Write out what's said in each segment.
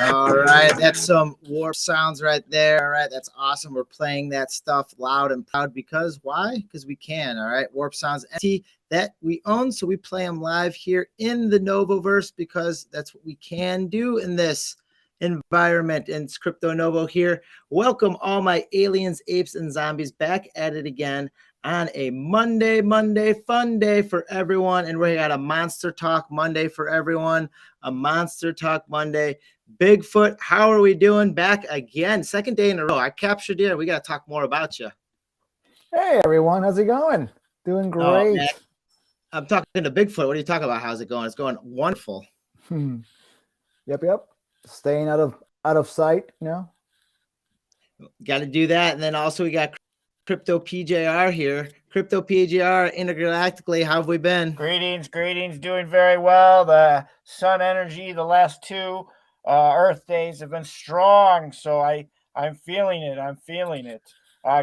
All right, that's some warp sounds right there. All right, that's awesome. We're playing that stuff loud and proud because why? Because we can. All right, warp sounds that we own, so we play them live here in the Novoverse because that's what we can do in this environment. And it's Crypto Novo here. Welcome all my aliens, apes, and zombies back at it again on a Monday fun day for everyone. And we got a Monster Talk Monday for everyone. A Monster Talk Monday. Bigfoot, how are we doing? Back again, second day in a row. I captured you. We got to talk more about you. Hey, everyone. How's it going? Doing great. Oh, I'm talking to Bigfoot. What are you talking about? How's it going? It's going wonderful. Yep. Staying out of sight, you know? Got to do that. And then also we got Crypto PJR here. Crypto PJR, intergalactically, how have we been? Greetings. Doing very well. The sun energy, the last two Earth days have been strong, so I'm feeling it.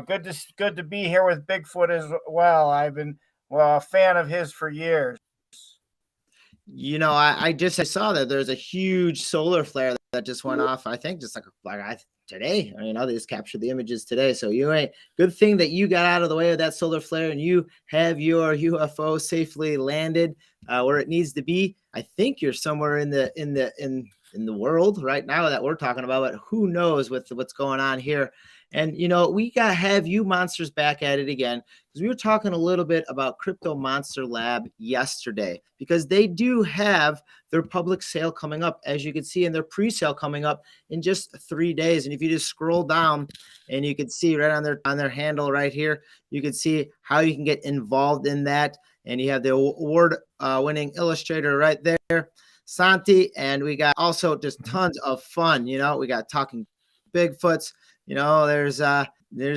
Good to be here with Bigfoot as well. I've been a fan of his for years. You know, I saw that there's a huge solar flare that just went off. I think just today. I mean, they just captured the images today. So good thing that you got out of the way of that solar flare and you have your UFO safely landed where it needs to be. I think you're somewhere in the world right now that we're talking about, but who knows what's going on here. And, we got to have you monsters back at it again because we were talking a little bit about Crypto Monster Lab yesterday because they do have their public sale coming up, as you can see, and their pre-sale coming up in just 3 days. And if you just scroll down and you can see right on their handle right here, you can see how you can get involved in that. And you have the award winning illustrator right there, Santi, and we got also just tons of fun. We got talking Bigfoots. There's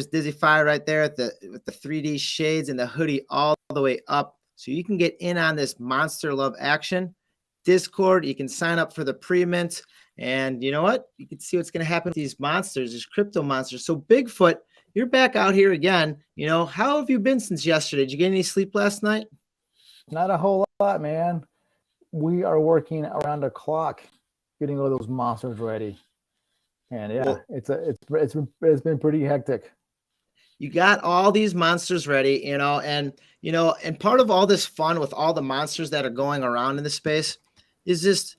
Dizzy Fire right there with the 3D shades and the hoodie all the way up, so you can get in on this monster love action. Discord, you can sign up for the pre-mint, and you know what? You can see what's going to happen with these monsters, these crypto monsters. So Bigfoot, you're back out here again. How have you been since yesterday? Did you get any sleep last night? Not a whole lot, man. We are working around the clock, getting all those monsters ready, and yeah, it's been pretty hectic. You got all these monsters ready, and part of all this fun with all the monsters that are going around in the space is just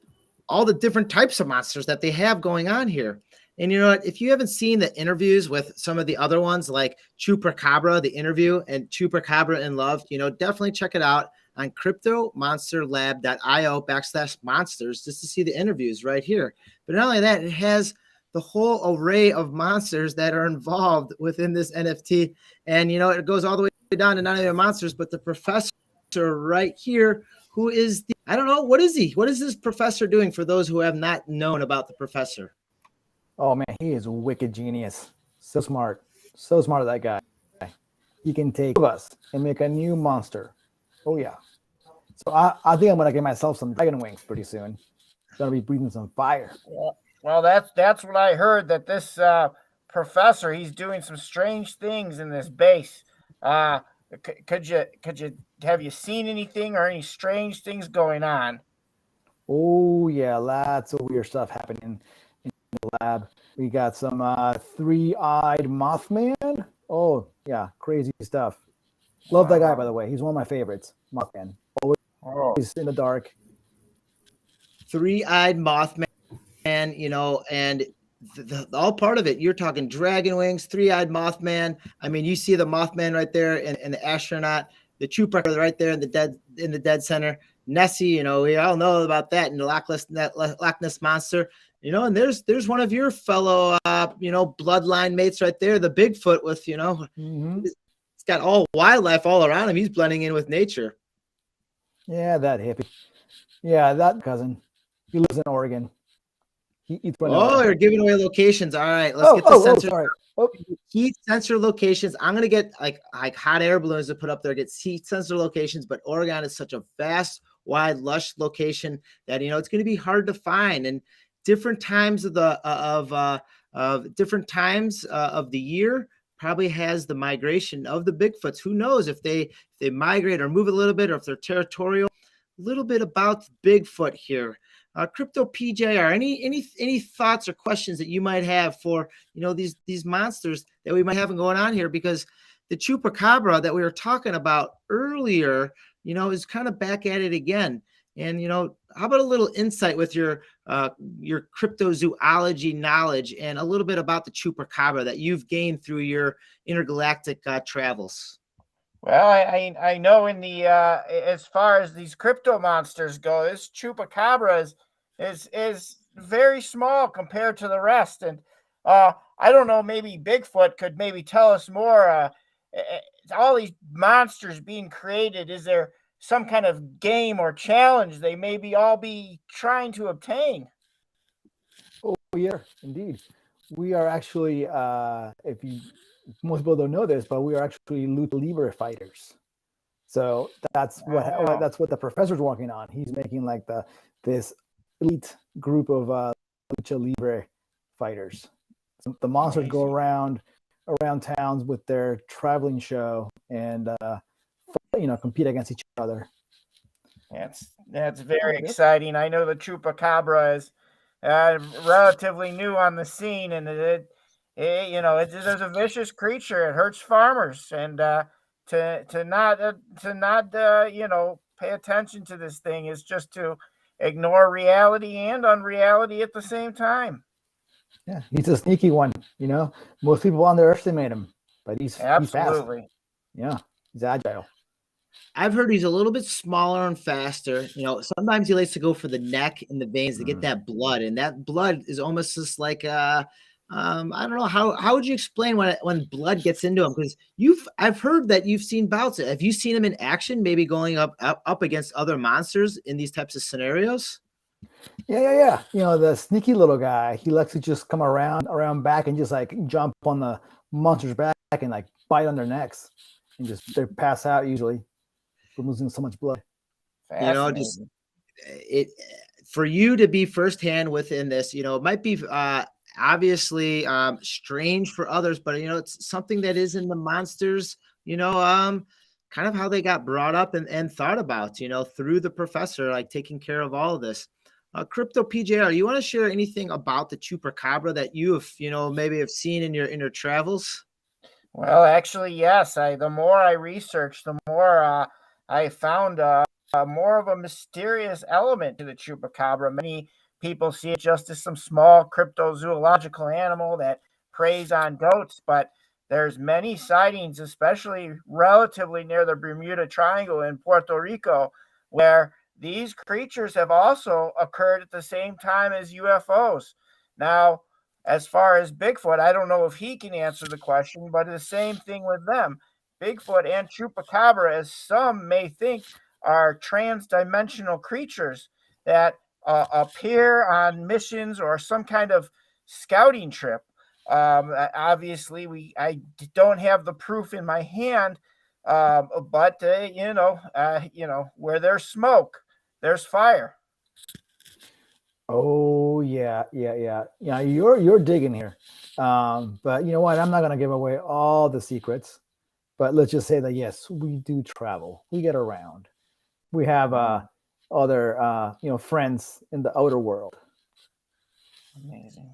all the different types of monsters that they have going on here. And you know what? If you haven't seen the interviews with some of the other ones like Chupacabra, the interview, and Chupacabra in Love, definitely check it out on cryptomonsterlab.io/monsters just to see the interviews right here. But not only that, it has the whole array of monsters that are involved within this NFT. And, it goes all the way down to not only the monsters, but the professor right here, who is I don't know, what is he? What is this professor doing for those who have not known about the professor? Oh, man, he is a wicked genius. So smart, that guy. He can take us and make a new monster. Oh, yeah. So I think I'm going to get myself some dragon wings pretty soon. Going to be breathing some fire. Well, that's what I heard, that this professor, he's doing some strange things in this base. Could you have you seen anything or any strange things going on? Oh, yeah, lots of weird stuff happening in the lab. We got some three-eyed Mothman. Oh, yeah, crazy stuff. Love that guy, by the way. He's one of my favorites, Mothman. Always in the dark. Three-eyed Mothman, and all part of it. You're talking dragon wings, three-eyed Mothman. I mean, you see the Mothman right there and the astronaut the Chupacabra right there in the dead center. Nessie, you know, we all know about that, and the Loch Ness monster, you know, and there's one of your fellow you know, bloodline mates right there, the Bigfoot with, you know, he's got all wildlife all around him. He's blending in with nature. Yeah, that hippie. Yeah, that cousin. He lives in Oregon. He eats Oh, you're giving away locations. All right, let's get the sensor. Sorry. Oh. Heat sensor locations. I'm gonna get like hot air balloons to put up there. Get heat sensor locations, but Oregon is such a vast, wide, lush location that, you know, it's gonna be hard to find. And different times of the different times of the year probably has the migration of the Bigfoots. Who knows if they migrate or move a little bit, or if they're territorial. A little bit about Bigfoot here. Crypto PJR, any thoughts or questions that you might have for, you know, these monsters that we might have going on here? Because the Chupacabra that we were talking about earlier, you know, is kind of back at it again. And, you know, how about a little insight with your cryptozoology knowledge and a little bit about the Chupacabra that you've gained through your intergalactic travels? Well, I know in the as far as these crypto monsters go, this Chupacabra is very small compared to the rest, and I don't know. Maybe Bigfoot could maybe tell us more. All these monsters being created, is there some kind of game or challenge they maybe all be trying to obtain? Oh yeah, indeed. We are actually, most people don't know this, but we are actually lucha libre fighters. So that's what the professor's working on. He's making like this elite group of lucha libre fighters. So the monsters go around towns with their traveling show and you know, compete against each other. That's very exciting. I know the Chupacabra is relatively new on the scene, and there's a vicious creature. It hurts farmers, and to not pay attention to this thing is just to ignore reality and unreality at the same time. Yeah, he's a sneaky one. You know, most people underestimate him, but he's absolutely fast. Yeah, he's agile. I've heard he's a little bit smaller and faster. You know, sometimes he likes to go for the neck and the veins to get that blood, and that blood is almost just like I don't know, how would you explain when blood gets into him? Because I've heard that you've seen bouts. Have you seen him in action, maybe going up against other monsters in these types of scenarios? Yeah. You know, the sneaky little guy, he likes to just come around back and just like jump on the monster's back and like bite on their necks and just they pass out usually from losing so much blood. You know, just for you to be firsthand within this, you know, it might be obviously strange for others, but, you know, it's something that is in the monsters, you know, kind of how they got brought up and thought about, you know, through the professor, like taking care of all of this. Crypto PJR, you want to share anything about the Chupacabra that you have, you know, maybe have seen in your travels? Well, actually, yes. The more I researched, the more I found more of a mysterious element to the Chupacabra. Many people see it just as some small cryptozoological animal that preys on goats, but there's many sightings, especially relatively near the Bermuda Triangle in Puerto Rico, where these creatures have also occurred at the same time as UFOs. Now, as far as Bigfoot, I don't know if he can answer the question, but the same thing with them. Bigfoot and Chupacabra, as some may think, are trans-dimensional creatures that appear on missions or some kind of scouting trip. Obviously, I don't have the proof in my hand, but where there's smoke, there's fire. Oh yeah. You're digging here, but you know what? I'm not gonna give away all the secrets. But let's just say that yes, we do travel. We get around. We have other friends in the outer world. Amazing.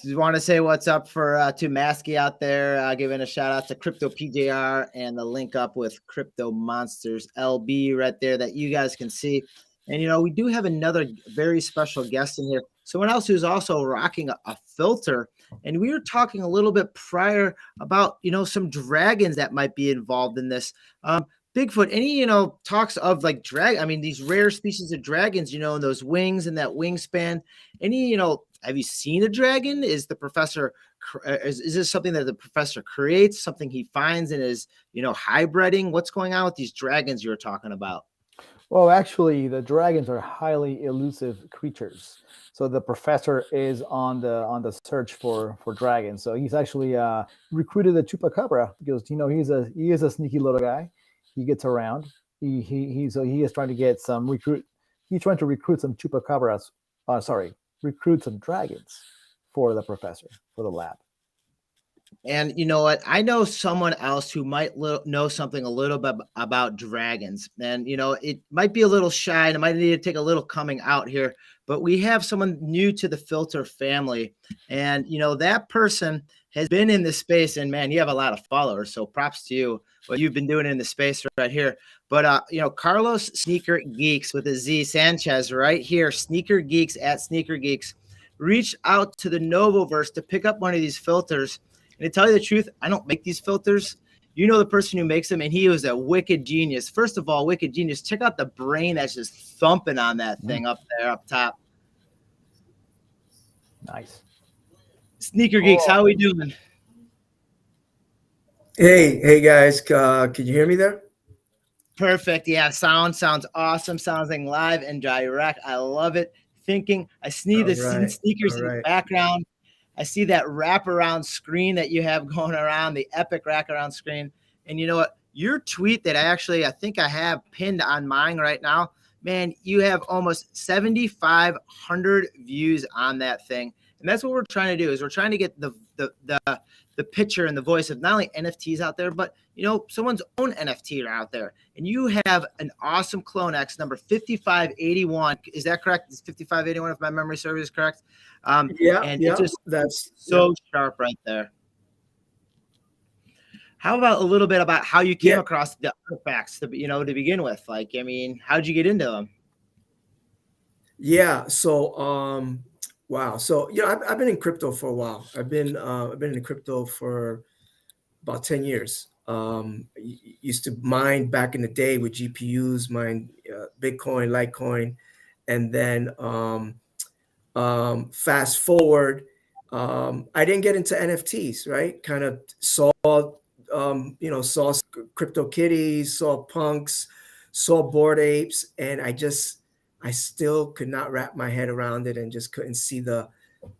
You want to say what's up for to Maskey out there, giving a shout out to Crypto PJR and the link up with Crypto Monsters LB right there that you guys can see. And, you know, we do have another very special guest in here, someone else who's also rocking a filter. And we were talking a little bit prior about, you know, some dragons that might be involved in this. Bigfoot, any, talks of like I mean, these rare species of dragons, and those wings and that wingspan, any, have you seen a dragon? Is the professor, is this something that the professor creates, something he finds and is, hybriding? What's going on with these dragons you were talking about? Well, actually, the dragons are highly elusive creatures. So the professor is on the search for dragons. So he's actually recruited the chupacabra because he is a sneaky little guy. He gets around. He is trying to get some recruit. He's trying to recruit some chupacabras. Recruit some dragons for the professor for the lab. And you know what? I know someone else who might know something a little bit about dragons. And, it might be a little shy and it might need to take a little coming out here, but we have someone new to the Filter family. And, that person has been in this space, and man, you have a lot of followers. So props to you, what you've been doing in the space right here. But, Carlos Sneaker Geeks with a Z Sanchez right here, Sneaker Geeks at Sneaker Geeks, reached out to the Novoverse to pick up one of these filters. And to tell you the truth, I don't make these filters. You know the person who makes them, and he was a wicked genius. First of all, wicked genius. Check out the brain that's just thumping on that thing up there, up top. Nice. Sneaker Geeks, how are we doing? Hey guys, can you hear me there? Perfect. Yeah, sounds awesome. Sounds like live and direct. I love it. I see the sneakers in the background. I see that wraparound screen that you have going around, the epic wraparound screen. And you know what? Your tweet that I think I have pinned on mine right now, man, you have almost 7,500 views on that thing. And that's what we're trying to do, is we're trying to get the picture and the voice of not only NFTs out there, but, someone's own NFT out there. And you have an awesome Clone X number 5581. Is that correct? It's 5581 if my memory serves correct. It's just that's so sharp right there. How about a little bit about how you came across the artifacts to begin with? Like, I mean, how'd you get into them? Yeah. So, wow. So, I've been in crypto for a while. I've been in crypto for about 10 years. Used to mine back in the day with GPUs, mine Bitcoin, Litecoin, and then fast forward, I didn't get into NFTs, right? Kind of saw saw CryptoKitties, saw punks, saw Bored Apes, and I still could not wrap my head around it and just couldn't see the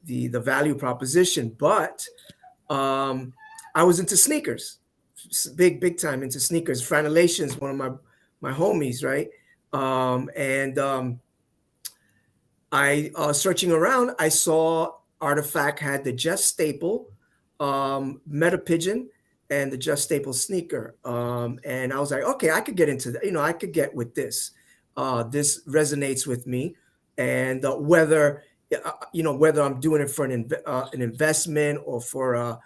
value proposition. But I was into sneakers, big time into sneakers. Franelation's one of my homies, right? I searching around, I saw Artifact had the Jeff Staple Meta Pigeon and the Jeff Staple sneaker. And I was like, okay, I could get into that. I could get with this. This resonates with me. And whether I'm doing it for an investment or for a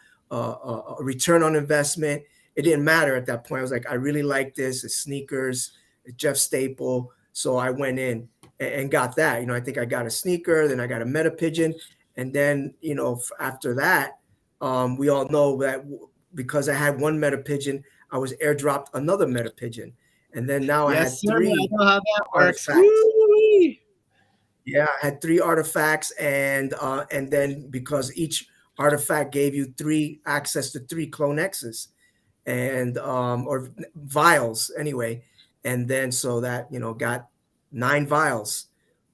return on investment, it didn't matter at that point. I was like, I really like this. It's sneakers, it's Jeff Staple. So I went in and got that. I think I got a sneaker, then I got a Meta Pigeon. And then, after that, we all know that because I had one Meta Pigeon, I was airdropped another Meta Pigeon. And then now I had three. I know how that works. Yeah, I had 3 artifacts. And then because each artifact gave you access to 3 Clone X's and or vials anyway. And then so that, got 9 vials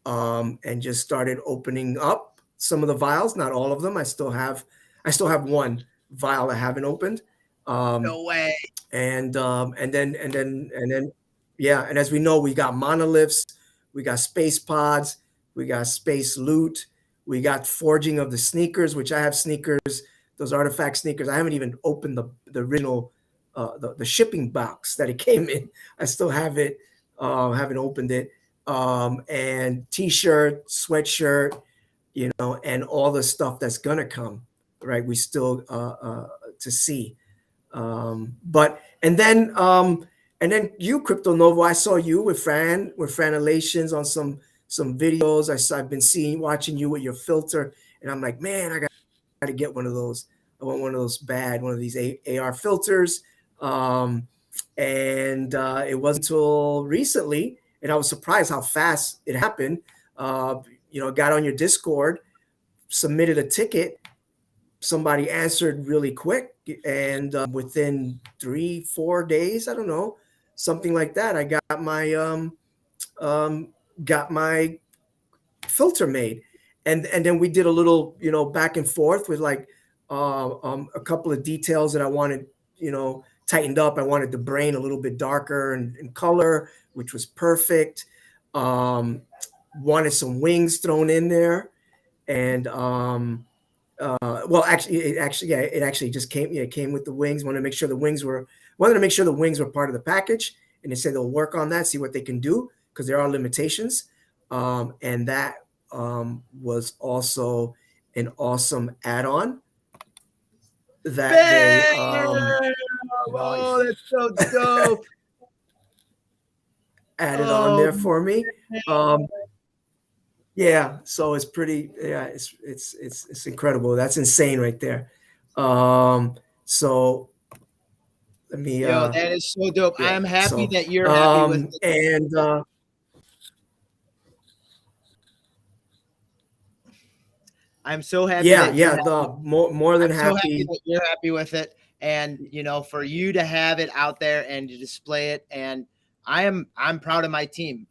and just started opening up some of the vials, not all of them. I still have 1 vial I haven't opened. No way. And then yeah, and as we know, we got monoliths, we got space pods, we got space loot, we got forging of the sneakers, which I have sneakers, those artifact sneakers. I haven't even opened the original the shipping box that it came in. I still have it, haven't opened it. And t-shirt, sweatshirt, and all the stuff that's gonna come, right? We still to see. And then you, Crypto Novo, I saw you with Franelations on some videos. I've been watching you with your filter, and I'm like, man, I got to get one of those. I want one of those one of these AR filters. and it wasn't until recently, and I was surprised how fast it happened. Got on your Discord, submitted a ticket, somebody answered really quick, and within 3-4 days, I don't know, something like that, I got my filter made, and then we did a little back and forth with like a couple of details that I wanted tightened up. I wanted the brain a little bit darker and color, which was perfect. Wanted some wings thrown in there, and it actually just came. Yeah, it came with the wings. Wanted to make sure the wings were part of the package, and they said they'll work on that, see what they can do, because there are limitations. And that was also an awesome add-on that oh, that's so dope. added on there for me. Yeah, so it's pretty. Yeah, it's incredible. That's insane right there. So let me. Yo, that is so dope. Yeah, I'm happy so, that you're happy with it. and. I'm so happy. More than I'm happy. so happy that you're happy with it, and for you to have it out there and to display it, and I'm proud of my team.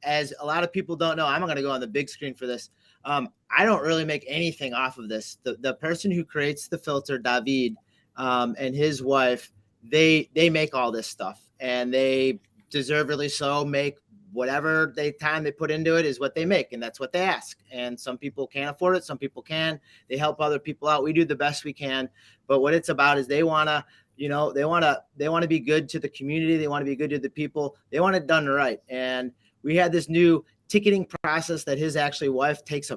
As a lot of people don't know, I'm going to go on the big screen for this. I don't really make anything off of this. The person who creates the filter, David, and his wife, they make all this stuff, and they deservedly so make whatever time they put into it is what they make, and that's what they ask. And some people can't afford it, some people can. They help other people out. We do the best we can, but what it's about is they want to be good to the community. They want to be good to the people. They want it done right. And we had this new ticketing process that his actually wife takes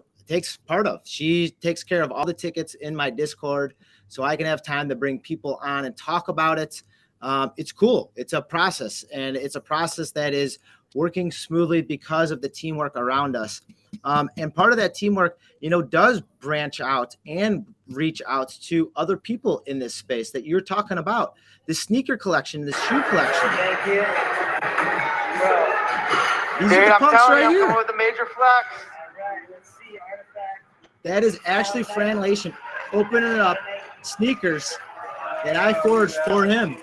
part of. She takes care of all the tickets in my Discord, so I can have time to bring people on and talk about it. It's cool. It's a process, and it's a process that is working smoothly because of the teamwork around us. And part of that teamwork, does branch out and reach out to other people in this space that you're talking about. The sneaker collection, the shoe collection. Thank you. Bro. These are the punks right here. With the major flex. Let's see, Artifact. That is Ashley Franlation opening up sneakers that I forged for him.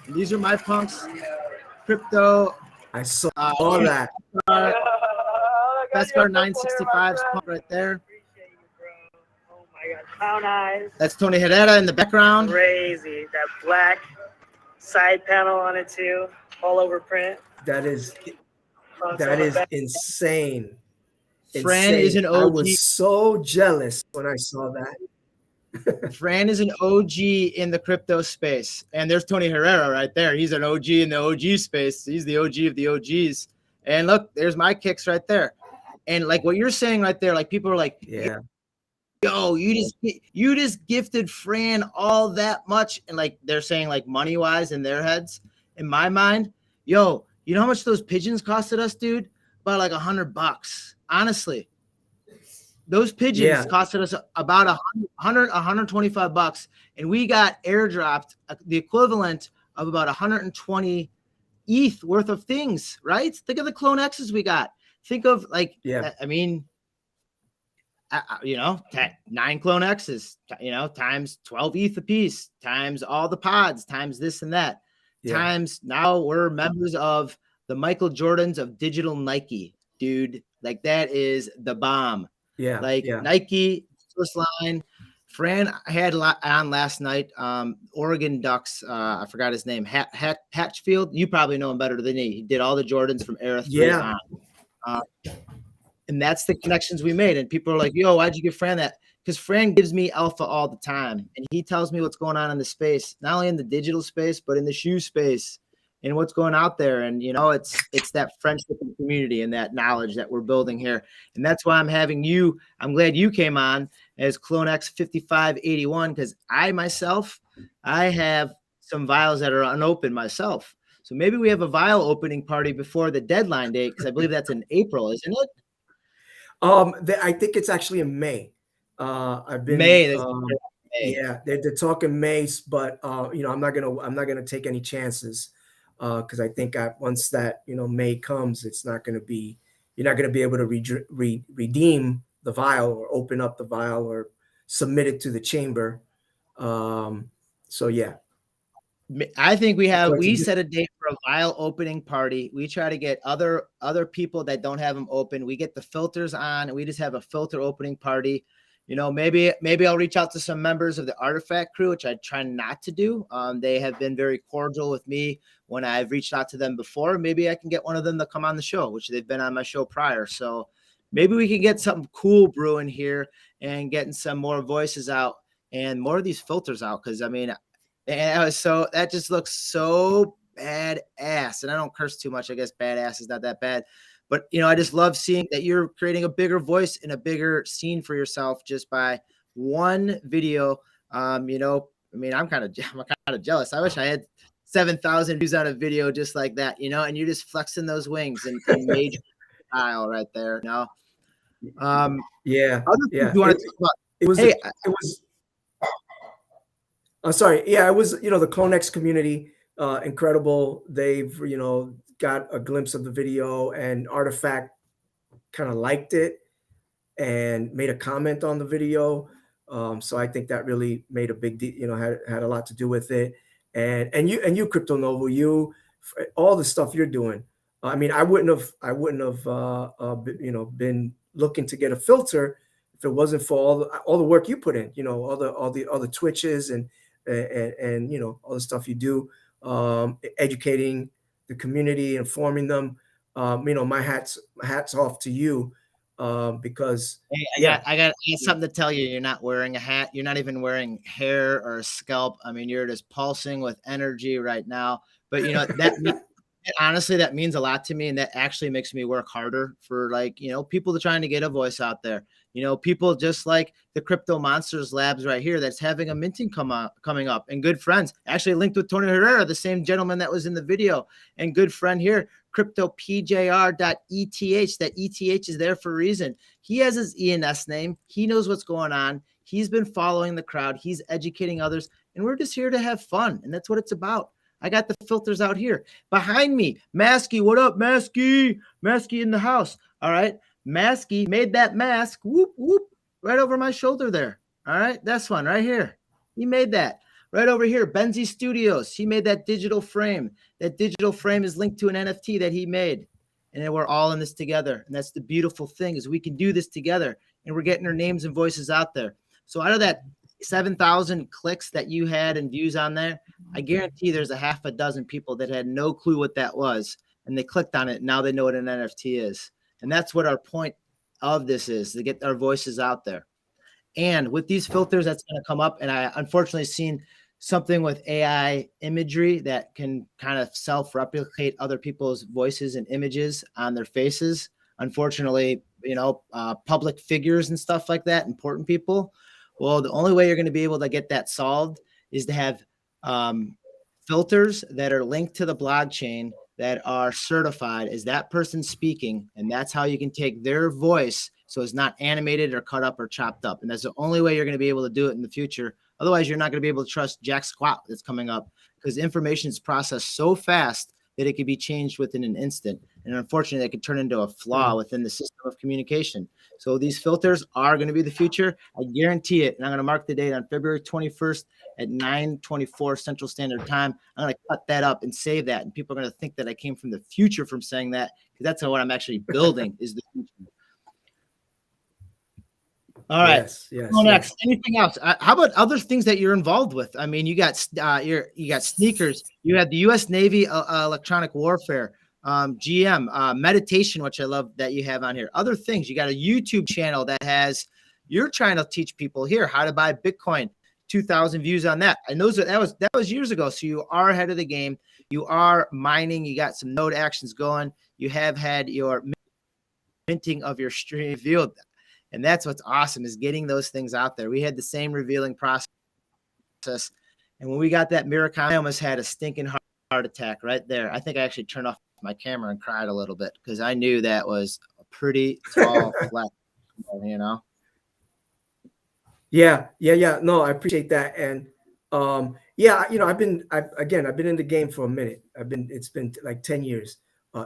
And these are my punks. Crypto. I saw that. Beskar 965's pump right there. Oh my God, Clown Eyes. That's Tony Herrera in the background. Crazy. That black side panel on it too, all over print. That is insane. Fran is an I OG. was so jealous when I saw that. Fran is an OG in the crypto space. And there's Tony Herrera right there. He's an OG in the OG space. He's the OG of the OGs. And look, there's my kicks right there. And like what you're saying right there, like people are like, Yeah. yo, you just gifted Fran all that much. And like they're saying like money wise in their heads. In my mind, yo, you know how much those pigeons costed us, dude? About like $100. Honestly. Those pigeons costed us about $125, and we got airdropped the equivalent of about 120 ETH worth of things, right? Think of the Clone X's we got. Think of like, I mean, 9 Clone X's, times 12 ETH a piece, times all the pods, times this and that, times now we're members of the Michael Jordans of digital Nike, dude. Like that is the bomb. Nike, Swiss Line. Fran had on last night, Oregon Ducks. I forgot his name. Hatchfield. You probably know him better than me. He did all the Jordans from Era 3 on. And that's the connections we made. And people are like, yo, why'd you give Fran that? Because Fran gives me alpha all the time. And he tells me what's going on in the space, not only in the digital space, but in the shoe space and what's going out there. And, it's that friendship and community and that knowledge that we're building here. And that's why I'm having you. I'm glad you came on as Clone X 5581, because I have some vials that are unopened myself. So maybe we have a vial opening party before the deadline date, because I believe that's in April, isn't it? I think it's actually in May. I've been May. May. Yeah, they're talking Mace, but I'm not gonna take any chances because I think once that May comes, you're not gonna be able to redeem the vial or open up the vial or submit it to the chamber. So yeah, I think according we to set a date for a vial opening party. We try to get other people that don't have them open. We get the filters on, and we just have a filter opening party. Maybe I'll reach out to some members of the Artifact crew, which I try not to do. They have been very cordial with me when I've reached out to them before. Maybe I can get one of them to come on the show, which they've been on my show prior. So maybe we can get something cool brewing here and getting some more voices out and more of these filters out. Cause I mean, and that just looks so badass. And I don't curse too much. I guess badass is not that bad. But, I just love seeing that you're creating a bigger voice and a bigger scene for yourself just by one video. I mean, I'm kind of jealous. I wish I had 7,000 views on a video just like that, and you're just flexing those wings and major style right there. yeah, Other yeah. things you want to talk about? It was. Hey, It was. I'm sorry. Yeah, it was. The Clonex community, incredible. They've got a glimpse of the video, and Artifact kind of liked it and made a comment on the video. So I think that really made a big deal. Had a lot to do with it. And you, Crypto Novo, all the stuff you're doing. I mean, I wouldn't have been looking to get a filter if it wasn't for all the work you put in. All the Twitches and all the stuff you do, educating the community, informing them. My hats off to you, because I got something to tell you. You're not wearing a hat. You're not even wearing hair or a scalp. I mean, you're just pulsing with energy right now. But honestly, that means a lot to me, and that actually makes me work harder for people trying to get a voice out there. People just like the Crypto Monsters Labs right here that's having a minting coming up, and good friends actually linked with Tony Herrera, the same gentleman that was in the video, and good friend here, CryptoPJR.ETH. That ETH is there for a reason. He has his ENS name. He knows what's going on. He's been following the crowd. He's educating others, and we're just here to have fun, and that's what it's about. I got the filters out here behind me. Masky, what up, Masky? Masky in the house. All right. Masky made that mask, whoop, whoop, right over my shoulder there. All right, this one right here. He made that. Right over here, Benzi Studios. He made that digital frame. That digital frame is linked to an NFT that he made. And then we're all in this together. And that's the beautiful thing is we can do this together. And we're getting our names and voices out there. So out of that 7,000 clicks that you had and views on there, I guarantee there's a half a dozen people that had no clue what that was. And they clicked on it. And now they know what an NFT is. And that's what our point of this is, to get our voices out there. And with these filters, that's going to come up. And I unfortunately seen something with AI imagery that can kind of self-replicate other people's voices and images on their faces. Unfortunately, public figures and stuff like that, important people. Well, the only way you're going to be able to get that solved is to have filters that are linked to the blockchain that are certified as that person speaking, and that's how you can take their voice so it's not animated or cut up or chopped up. And that's the only way you're going to be able to do it in the future. Otherwise, you're not going to be able to trust jack squat that's coming up, because information is processed so fast that it could be changed within an instant. And unfortunately, that could turn into a flaw within the system of communication. So these filters are going to be the future. I guarantee it. And I'm going to mark the date on February 21st at 9:24 Central Standard Time. I'm going to cut that up and save that. And people are going to think that I came from the future from saying that, because that's what I'm actually building is the future. All right. Yes. Next. Anything else? How about other things that you're involved with? I mean, you got you got sneakers. You had the U.S. Navy electronic warfare, GM meditation, which I love that you have on here. Other things. You got a YouTube channel that has. You're trying to teach people here how to buy Bitcoin. 2,000 views on that. And that was years ago. So you are ahead of the game. You are mining. You got some node actions going. You have had your minting of your stream revealed. And that's what's awesome, is getting those things out there. We had the same revealing process. And when we got that Miracom, I almost had a stinking heart attack right there. I think I actually turned off my camera and cried a little bit, because I knew that was a pretty tall flat, Yeah. No, I appreciate that. And yeah, I've been in the game for a minute. It's been like 10 years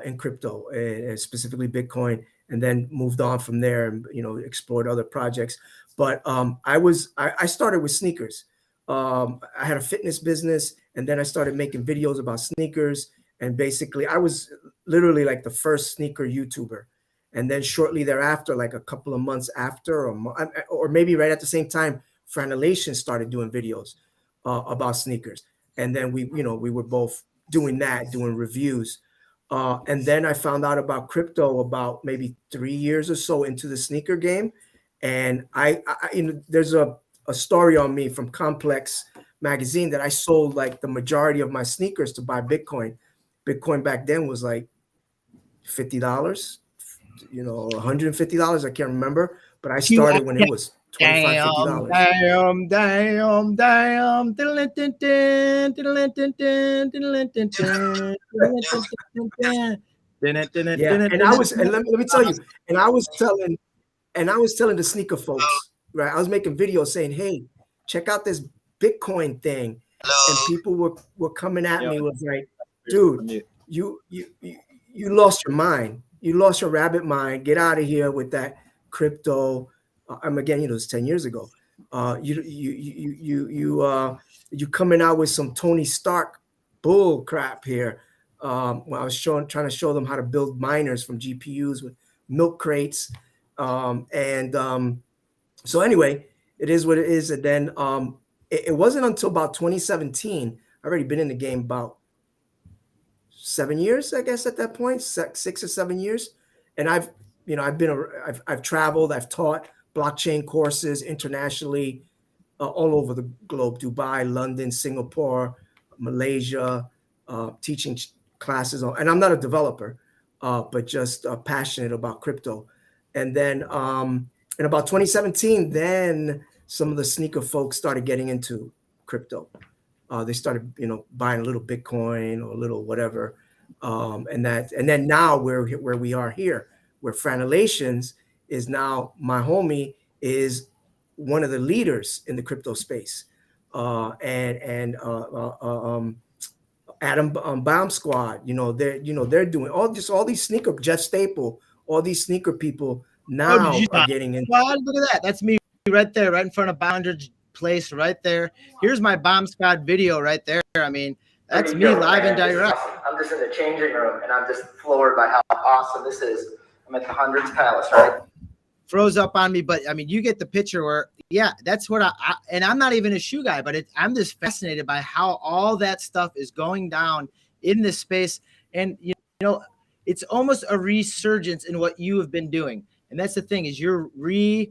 in crypto, and specifically Bitcoin, and then moved on from there and explored other projects. But I started with sneakers. I had a fitness business, and then I started making videos about sneakers. And basically, I was literally like the first sneaker YouTuber. And then shortly thereafter, like a couple of months after, or maybe right at the same time, Franelation started doing videos about sneakers. And then we were both doing that, doing reviews. And then I found out about crypto about maybe 3 years or so into the sneaker game. And there's a story on me from Complex magazine that I sold like the majority of my sneakers to buy Bitcoin. Bitcoin back then was like $50. $150. I can't remember, but I started when it was $25, $50. Yeah, and let me tell you, and I was telling the sneaker folks, right? I was making videos saying, "Hey, check out this Bitcoin thing," and people were coming at me was like, "Dude, you lost your mind. You lost your rabbit mind. Get out of here with that crypto." Again, it's 10 years ago. You coming out with some Tony Stark bull crap here. When I was trying to show them how to build miners from GPUs with milk crates. So anyway, it is what it is. And then it wasn't until about 2017. I've already been in the game about 7 years, I guess, at that point, 6 or 7 years. And I've traveled, I've taught blockchain courses internationally, all over the globe: Dubai, London, Singapore, Malaysia, teaching classes. And I'm not a developer, but just passionate about crypto. And then in about 2017, then some of the sneaker folks started getting into crypto. They started, buying a little Bitcoin or a little whatever. And then now where we are here, where Franelations is now, my homie is one of the leaders in the crypto space. Adam Baum Squad, they're doing all these sneaker, Jeff Staple, all these sneaker people now are getting into. Well, look at that. That's me right there, right in front of Boundary Place, right there. Here's my Bomb Squad video right there. I mean, that's me live and direct. Awesome. I'm just in the changing room, and I'm just floored by how awesome this is. I'm at the Hundreds Palace, right? Froze up on me, but I mean, you get the picture where, yeah, that's what and I'm not even a shoe guy, but I'm just fascinated by how all that stuff is going down in this space. And, it's almost a resurgence in what you have been doing. And that's the thing, is you're rebranding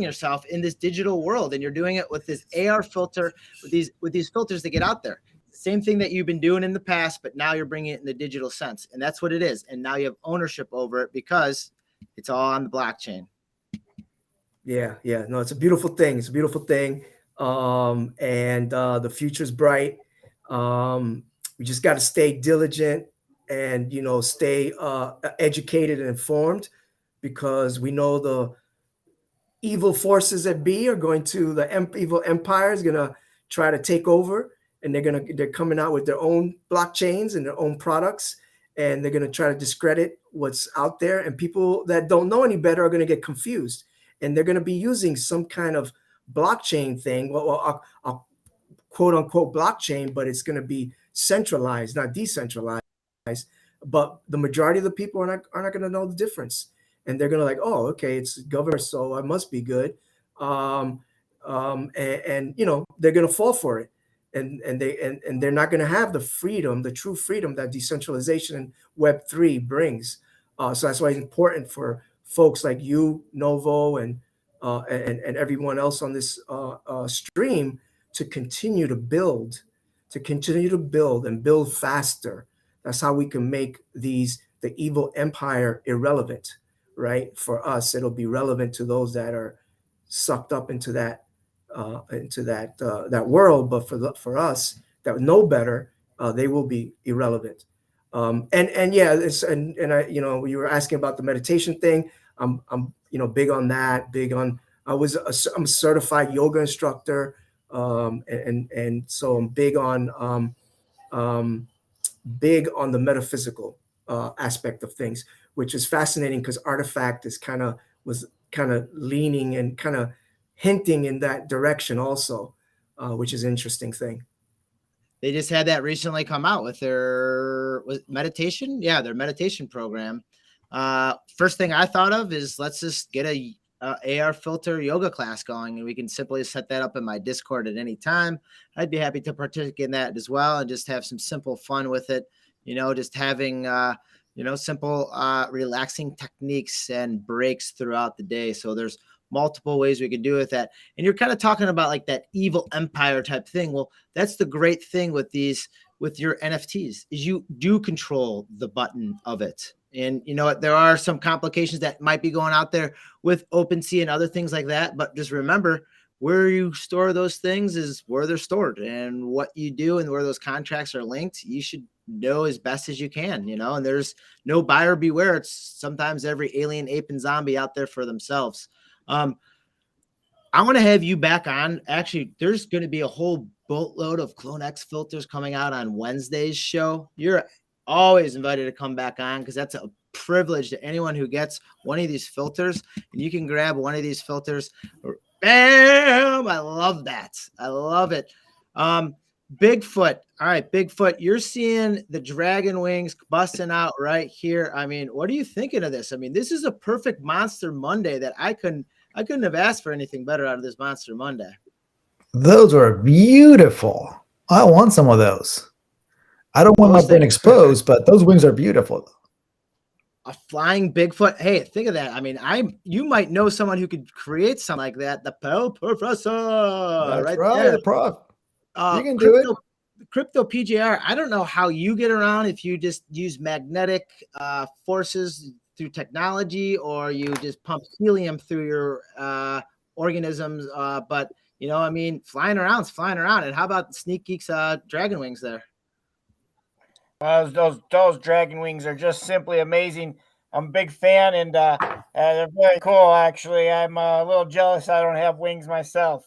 yourself in this digital world, and you're doing it with this AR filter, with these filters that get out there. Same thing that you've been doing in the past, but now you're bringing it in the digital sense, and that's what it is. And now you have ownership over it because it's all on the blockchain. Yeah. No, it's a beautiful thing. It's a beautiful thing. And the future's bright. We just got to stay diligent and, stay educated and informed, because we know the evil forces that be are going to, the evil empire is going to try to take over. And they're coming out with their own blockchains and their own products, and they're going to try to discredit what's out there. And people that don't know any better are going to get confused, and they're going to be using some kind of blockchain thing. Well, a quote unquote blockchain, but it's going to be centralized, not decentralized. But the majority of the people are not going to know the difference, and they're going to like, oh, okay, it's government, so I must be good. And they're going to fall for it. And they're not going to have the freedom, the true freedom that decentralization and Web3 brings. So that's why it's important for folks like you, Novo, and everyone else on this stream to continue to build and build faster. That's how we can make the evil empire irrelevant, right? For us, it'll be relevant to those that are sucked up into that world, but for us that know better, they will be irrelevant. And yeah, you were asking about the meditation thing. I'm big on that. I'm a certified yoga instructor, and so I'm big on the metaphysical aspect of things, which is fascinating because Artifact was kind of leaning and kind of hinting in that direction also, which is an interesting thing. They just had that recently come out with their meditation. Yeah, their meditation program. First thing I thought of is let's just get a AR filter yoga class going, and we can simply set that up in my Discord at any time. I'd be happy to partake in that as well and just have some simple fun with it. Just having simple relaxing techniques and breaks throughout the day. So there's multiple ways we can do with that. And you're kind of talking about like that evil empire type thing. Well, that's the great thing with your NFTs is you do control the button of it. And there are some complications that might be going out there with OpenSea and other things like that. But just remember, where you store those things is where they're stored, and what you do and where those contracts are linked, you should know as best as you can, and there's no buyer beware. It's sometimes every alien, ape, and zombie out there for themselves. I want to have you back on. Actually, there's going to be a whole boatload of CloneX filters coming out on Wednesday's show. You're always invited to come back on because that's a privilege to anyone who gets one of these filters, and you can grab one of these filters. Bam! I love that. I love it. Bigfoot. All right, Bigfoot, you're seeing the dragon wings busting out right here. I mean, what are you thinking of this? I mean, this is a perfect Monster Monday that I couldn't have asked for anything better out of this Monster Monday. Those are beautiful. I want some of those. I don't want my brain exposed, but those wings are beautiful. A flying Bigfoot. Hey, think of that. I mean, you might know someone who could create something like that. The Pell Professor. That's right there. The prof. You can do it. Crypto PJR. I don't know how you get around, if you just use magnetic forces through technology, or you just pump helium through your organisms. But I mean, flying around. And how about Sneak Geek's dragon wings there? Those dragon wings are just simply amazing. I'm a big fan, and they're very cool. Actually, I'm a little jealous I don't have wings myself.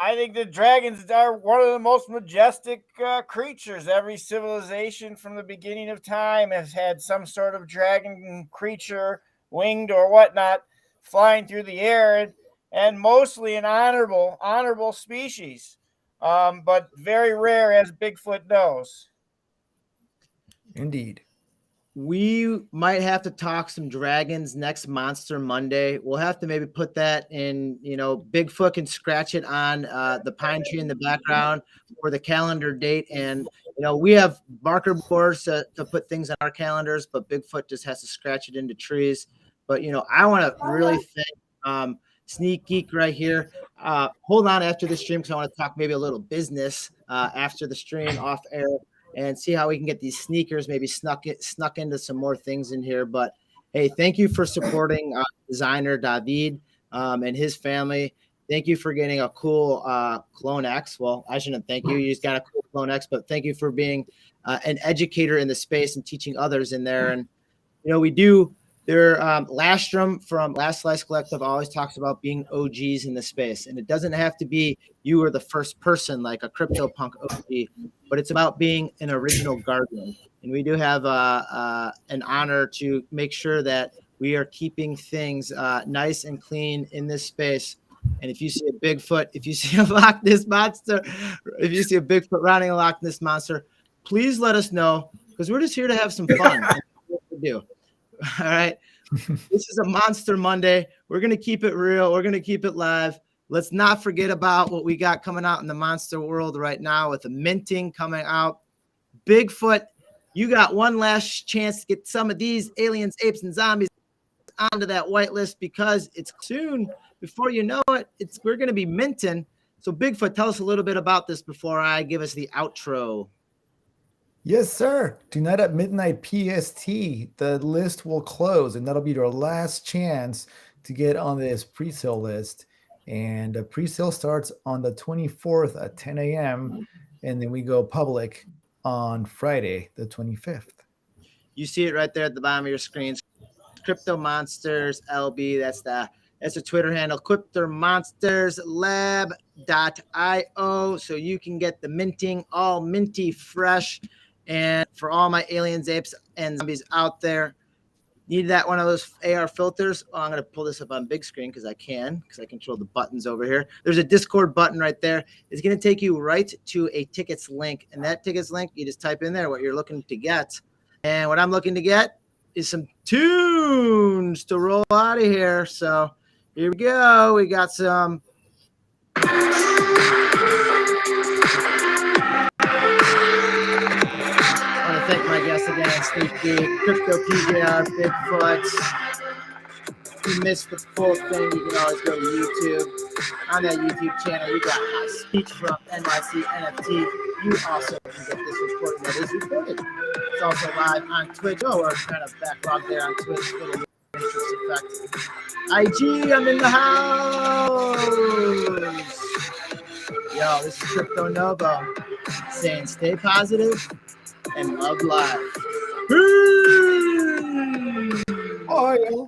I think the dragons are one of the most majestic creatures. Every civilization from the beginning of time has had some sort of dragon creature, winged or whatnot, flying through the air, and mostly an honorable species. But very rare, as Bigfoot knows. Indeed. We might have to talk some dragons next Monster Monday. We'll have to maybe put that in, Bigfoot can scratch it on the pine tree in the background for the calendar date. And, we have marker boards to put things on our calendars, but Bigfoot just has to scratch it into trees. But, I want to really thank Sneak Geek right here. Hold on after the stream, because I want to talk maybe a little business after the stream off air, and see how we can get these sneakers maybe snuck into some more things in here. But hey, thank you for supporting designer David and his family. Thank you for getting a cool CloneX. Well, I shouldn't thank you. You just got a cool CloneX, but thank you for being an educator in the space and teaching others in there. And we do. Lastrom from Last Slice Collective always talks about being OGs in the space, and it doesn't have to be you are the first person like a CryptoPunk OG, but it's about being an original guardian. And we do have an honor to make sure that we are keeping things nice and clean in this space. And if you see a Bigfoot, if you see a Loch Ness monster, if you see a Bigfoot riding a Loch Ness monster, please let us know, because we're just here to have some fun. That's what we do. All right. This is a Monster Monday. We're going to keep it real. We're going to keep it live. Let's not forget about what we got coming out in the monster world right now with the minting coming out. Bigfoot, you got one last chance to get some of these aliens, apes, and zombies onto that whitelist, because it's soon. Before you know it, we're going to be minting. So Bigfoot, tell us a little bit about this before I give us the outro. Yes, sir. Tonight at midnight PST, the list will close, and that'll be your last chance to get on this pre-sale list. And the pre-sale starts on the 24th at 10 a.m., and then we go public on Friday, the 25th. You see it right there at the bottom of your screen. Crypto Monsters LB. That's the Twitter handle, cryptomonsterslab.io. So you can get the minting all minty fresh. And for all my aliens, apes, and zombies out there, need that one of those AR filters. Oh, I'm going to pull this up on big screen because I control the buttons over here. There's a Discord button right there. It's going to take you right to a tickets link. And that tickets link, you just type in there what you're looking to get. And what I'm looking to get is some tunes to roll out of here. So here we go. We got some. I want to thank my guest again, Sneak Geek, Crypto PJR, Bigfoot. If you missed the full thing, you can always go to YouTube. On that YouTube channel, you got my speech from NYC NFT. You also can get this recording that is recorded. It's also live on Twitch. Oh, we're kind of backlogged there on Twitch. Little matrix effect. IG, I'm in the house. Yo, this is Crypto Novo saying stay positive and love life. Peace. Oh, yeah.